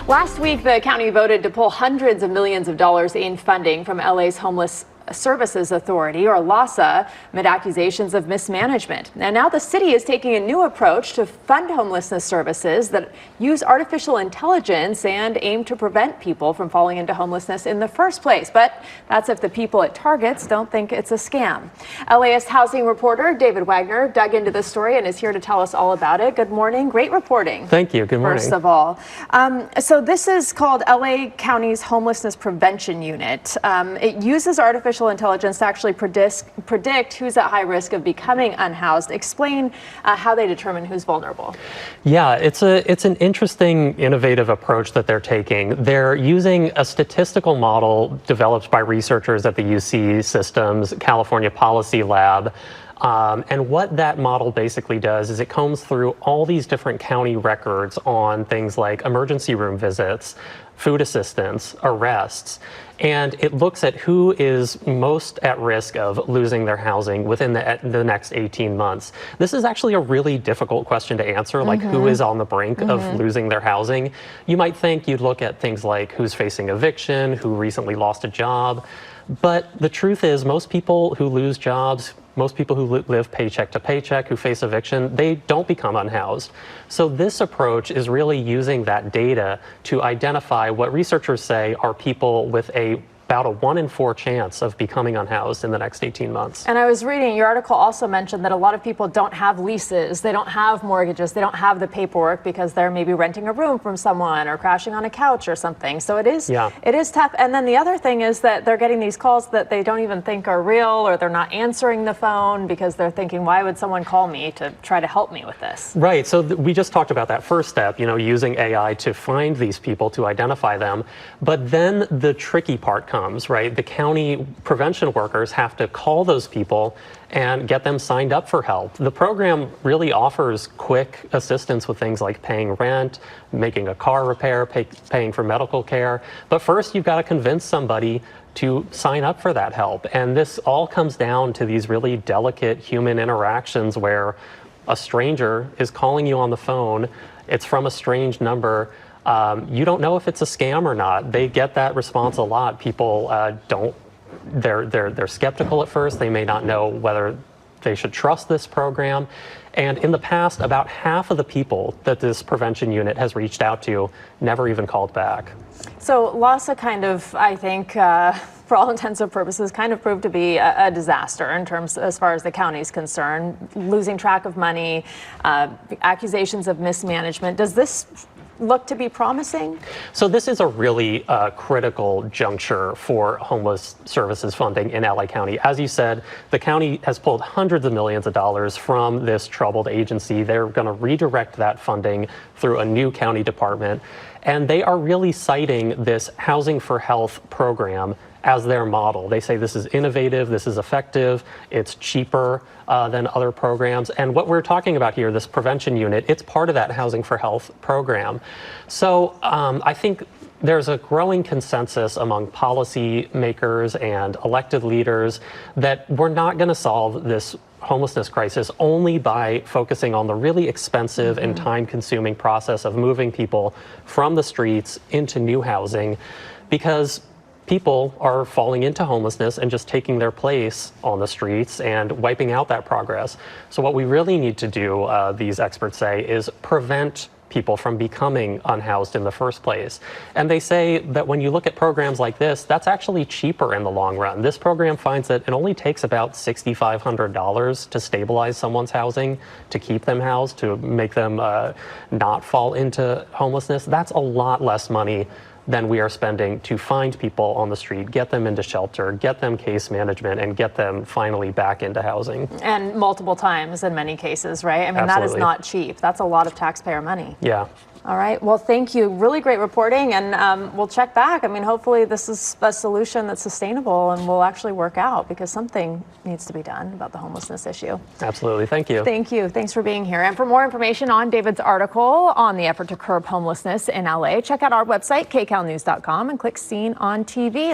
Last week, the county voted to pull hundreds of millions of dollars in funding from LA's Homeless Services Authority, or LAHSA, amid accusations of mismanagement. And now the city is taking a new approach to fund homelessness services that use artificial intelligence and aim to prevent people from falling into homelessness in the first place. But that's if the people it targets don't think it's a scam. LAist housing reporter David Wagner dug into this story and is here to tell us all about it. Good morning. Great reporting. Thank you. Good morning. First of all, so this is called LA County's Homelessness Prevention Unit. It uses artificial intelligence to actually predict who's at high risk of becoming unhoused. Explain how they determine who's vulnerable. Yeah, it's an interesting, innovative approach that they're taking. They're using a statistical model developed by researchers at the UC Systems California Policy Lab. And what that model basically does is it combs through all these different county records on things like emergency room visits, food assistance, arrests, and it looks at who is most at risk of losing their housing within the next 18 months. This is actually a really difficult question to answer, like who is on the brink of losing their housing. You might think you'd look at things like who's facing eviction, who recently lost a job, but the truth is most people who lose jobs, most people who live paycheck to paycheck, who face eviction, they don't become unhoused. So this approach is really using that data to identify what researchers say are people with about a 1 in 4 chance of becoming unhoused in the next 18 months. And I was reading, your article also mentioned that a lot of people don't have leases, they don't have mortgages, they don't have the paperwork because they're maybe renting a room from someone or crashing on a couch or something. So it is tough. And then the other thing is that they're getting these calls that they don't even think are real, or they're not answering the phone because they're thinking, why would someone call me to try to help me with this? Right. So we just talked about that first step, using AI to find these people, to identify them. But then the tricky part comes. Right? The county prevention workers have to call those people and get them signed up for help. The program really offers quick assistance with things like paying rent, making a car repair, paying for medical care. But first, you've got to convince somebody to sign up for that help. And this all comes down to these really delicate human interactions where a stranger is calling you on the phone. It's from a strange number. You don't know if it's a scam or not. They get that response a lot. People they're skeptical at first. They may not know whether they should trust this program. And in the past, about half of the people that this prevention unit has reached out to never even called back. So LAHSA kind of, I think, for all intents and purposes, kind of proved to be a disaster in terms, as far as the county's concerned, losing track of money, accusations of mismanagement. Does this look to be promising? So this is a really critical juncture for homeless services funding in LA County. As you said, the county has pulled hundreds of millions of dollars from this troubled agency. They're going to redirect that funding through a new county department. And they are really citing this Housing for Health program as their model. They say this is innovative, this is effective, it's cheaper than other programs. And what we're talking about here, this prevention unit, it's part of that Housing for Health program. So I think there's a growing consensus among policymakers and elected leaders that we're not going to solve this homelessness crisis only by focusing on the really expensive and time-consuming process of moving people from the streets into new housing, because people are falling into homelessness and just taking their place on the streets and wiping out that progress. So what we really need to do, these experts say, is prevent people from becoming unhoused in the first place. And they say that when you look at programs like this, that's actually cheaper in the long run. This program finds that it only takes about $6,500 to stabilize someone's housing, to keep them housed, to make them not fall into homelessness. That's a lot less money than we are spending to find people on the street, get them into shelter, get them case management, and get them finally back into housing. And multiple times in many cases, right? I mean, Absolutely. That is not cheap. That's a lot of taxpayer money. Yeah. All right. Well, thank you. Really great reporting, and we'll check back. I mean, hopefully this is a solution that's sustainable and will actually work out, because something needs to be done about the homelessness issue. Absolutely. Thank you. Thank you. Thanks for being here. And for more information on David's article on the effort to curb homelessness in LA, check out our website, kcalnews.com, and click Seen on TV.